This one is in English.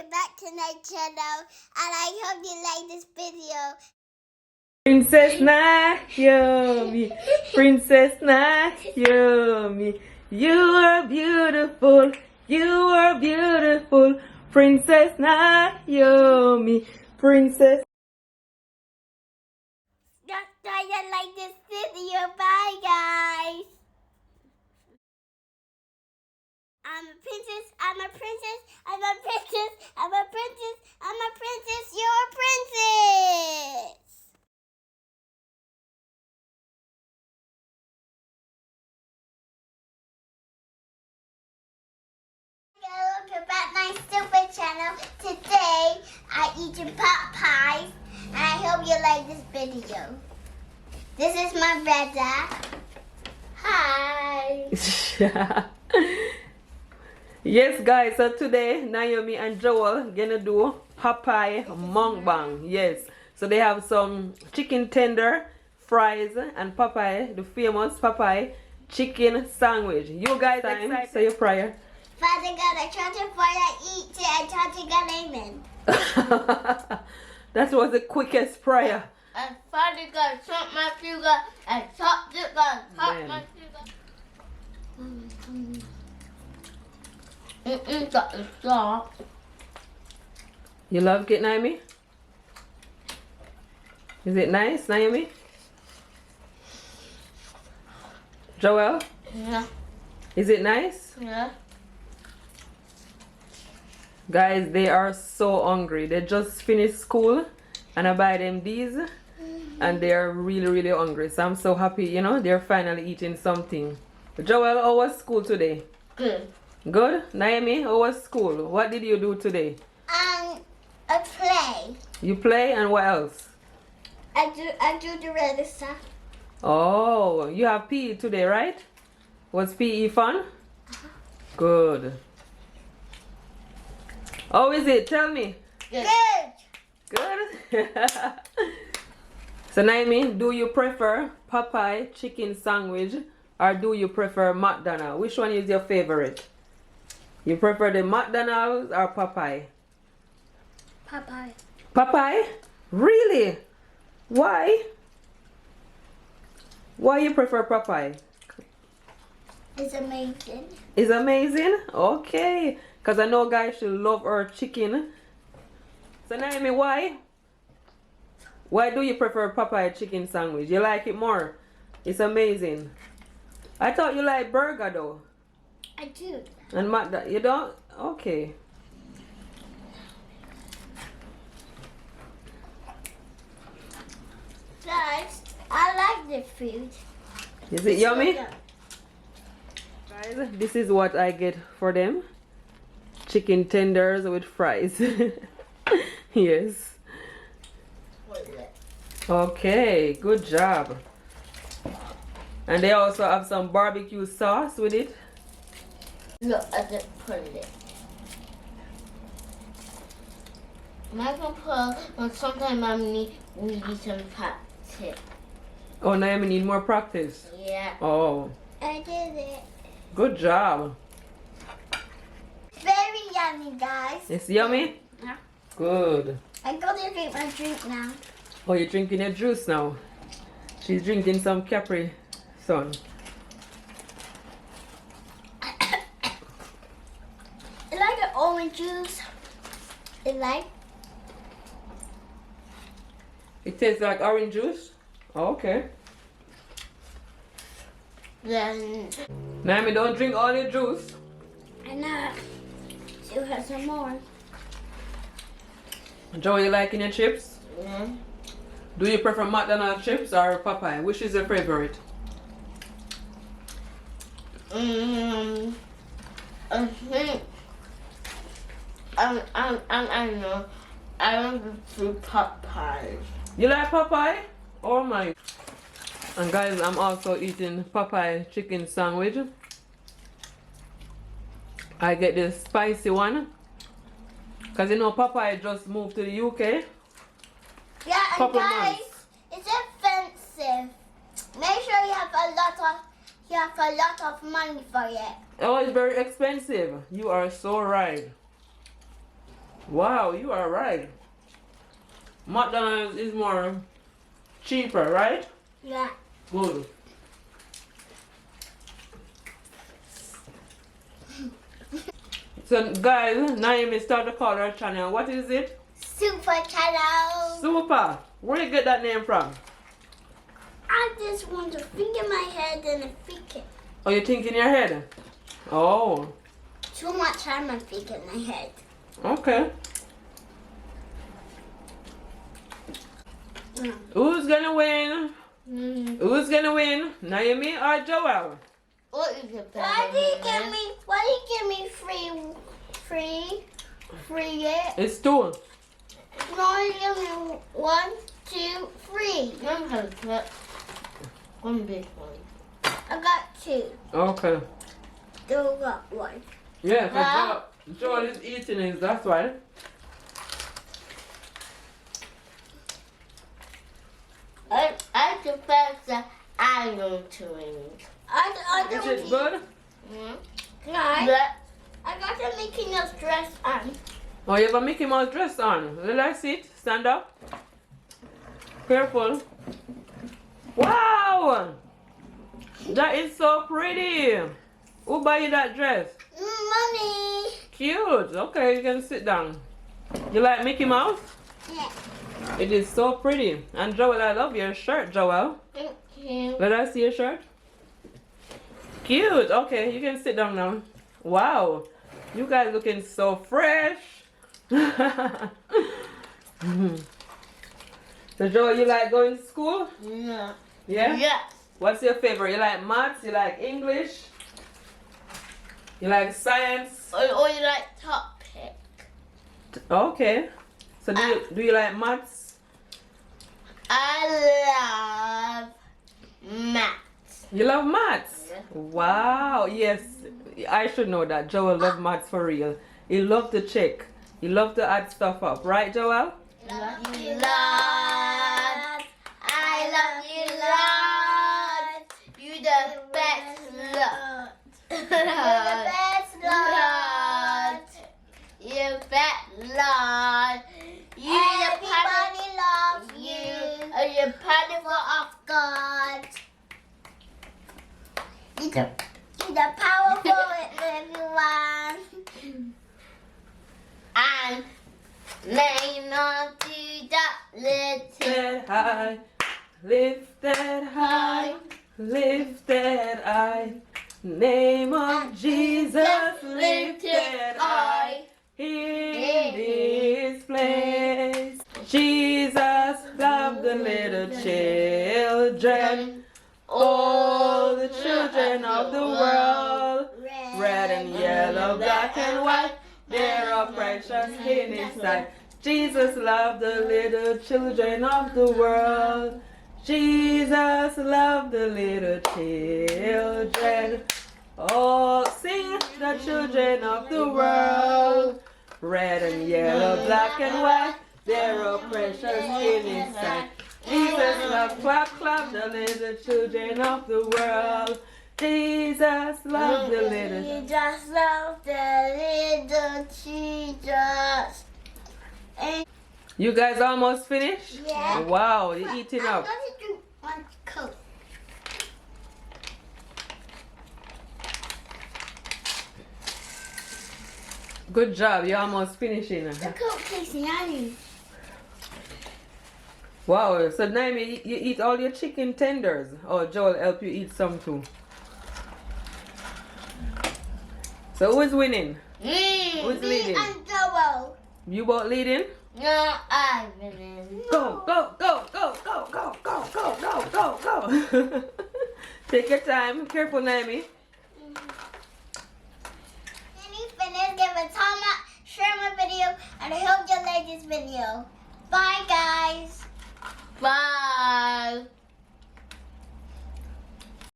welcome back to my channel, and I hope you like this video. Princess Naomi, Princess Naomi, you are beautiful, Princess Naomi, Princess. Just try to like this video. Bye, guys. I'm a princess, I'm a princess, I'm a princess, I'm a princess, I'm a princess, you're a princess. Welcome back to my stupid channel. Today I eat Popeyes, and I hope you like this video. This is my brother. Hi. Yes, guys, so today Naomi and Joel gonna do Popeye Mukbang. Yes, so they have some chicken tender, fries, and Popeye, the famous Popeye chicken sandwich. You guys excited? Say your prayer. Father God, I try to find I eat it. I try to get amen. That was the quickest prayer. And Father God, chop my sugar and chop the God, chop my sugar. Got the salt. You love it, Naomi? Is it nice, Naomi? Joel? Yeah. Is it nice? Yeah. Guys, they are so hungry. They just finished school and I buy them these and they are really hungry. So I'm so happy, you know, they're finally eating something. Joel, how was school today? Good. Good? Naomi, how was school? What did you do today? I play. You play and what else? I do the red stuff. Oh, you have PE today, right? Was PE fun? Good. How is it? Tell me. Good. Good? So Naomi, do you prefer Popeye chicken sandwich or do you prefer McDonald's? Which one is your favorite? You prefer the McDonald's or Popeye? Popeye. Popeye? Really? Why? Why you prefer Popeye? It's amazing. It's amazing? Okay. Because I know guys should love our chicken. So Naomi, why? Why do you prefer Popeye chicken sandwich? You like it more? It's amazing. I thought you like burger though. I do. And you don't? Okay. Guys, I like the food. Is it yummy? Guys, this is what I get for them. Chicken tenders with fries. Yes. Okay, good job. And they also have some barbecue sauce with it. Look, I just put it. I can put, but sometimes I need some practice. Oh, now you need more practice. Yeah. Oh. I did it. Good job. Very yummy, guys. It's yummy? Yeah. Good. I got to drink my drink now. Oh, you're drinking your juice now? She's drinking some Capri Sun. I like the orange juice. It tastes like orange juice? Oh, okay. Then Naomi, don't drink all your juice. I know. She'll have some more. Joe, you liking your chips? Yeah. Do you prefer McDonald's chips or Popeye? Which is your favorite? I think I know. I want to do Popeyes. You like Popeye? Oh my. And guys, I'm also eating Popeye chicken sandwich. I get the spicy one. Because you know Popeye just moved to the UK. Yeah, and Couple guys, months. it's expensive. Make sure you have a lot of money for it. Oh, it's very expensive. You are so right. Wow, you are right. McDonald's is more cheaper, right? Yeah. Good. So guys, Naomi start to call her channel. What is it? Super channel. Super. Where you get that name from? I just want to think in my head and think it. Oh, you think in your head? Oh, Too much time I think in my head. okay. Who's gonna win? Who's gonna win? Naomi or Joel? What is it? Why do you give me free it? It's two. No, you give me 1, 2, 3. I'm gonna cut one big one. I got 2. Okay. Still got 1. Yeah, Huh? cause Joel is eating it, that's why. I prefer the iron to it. I Is don't it good? Guys, But I got the Mickey Mouse dress on. Oh, you have a Mickey Mouse dress on. Let I see it. Stand up. Careful. Wow! That is so pretty. Who buy you that dress? Mommy. Cute. Okay, you can sit down. You like Mickey Mouse? Yeah. It is so pretty. And Joel, I love your shirt, Joel. thank you. Let us see your shirt. Cute. Okay, you can sit down now. Wow. You guys looking so fresh. So Joel, you like going to school? Yeah. Yeah? Yes. What's your favorite? You like maths? You like English? You like science? Or you like topic? Okay. So do you like maths? I love math. You love maths? Yeah. Wow. Yes. I should know that. Joel loves maths for real. He loves to check. He loves to add stuff up. Right, Joel? Love you, Lord. I love you, Lord. You the best, Lord. You're the best, Lord. You best, Lord. You the Everybody loves you. you. Are you powerful of God. You're the powerful everyone. and lean on to the little Lifted high, lifted high, lifted high. Name of Jesus lifted high in this place. Jesus loved the little children, all the children of the world. Red and yellow, black and white, they're all precious in His sight. Jesus loved the little children of the world. Jesus loved the little children. Oh, sing the children of the world. Red and yellow, black and white, they're all precious in His sight. Jesus loved, clap, clap, the little children of the world. Jesus loved the little. Jesus loved the little Jesus. You guys almost finished? Yeah. Wow, you're eating I'm up. going to drink one Coke. Good job, you're almost finishing. The Coke tastes yummy. Wow, so Naomi, you eat all your chicken tenders. Oh, Joel help you eat some too. So who's winning? Who's Me leading? And Joel. You both leading? No, I didn't. Go, go, go, go, go, go, go, go, go, go, go. Take your time. Careful, Naomi. When you finish, give a thumb up, share my video, and I hope you like this video. Bye, guys. Bye.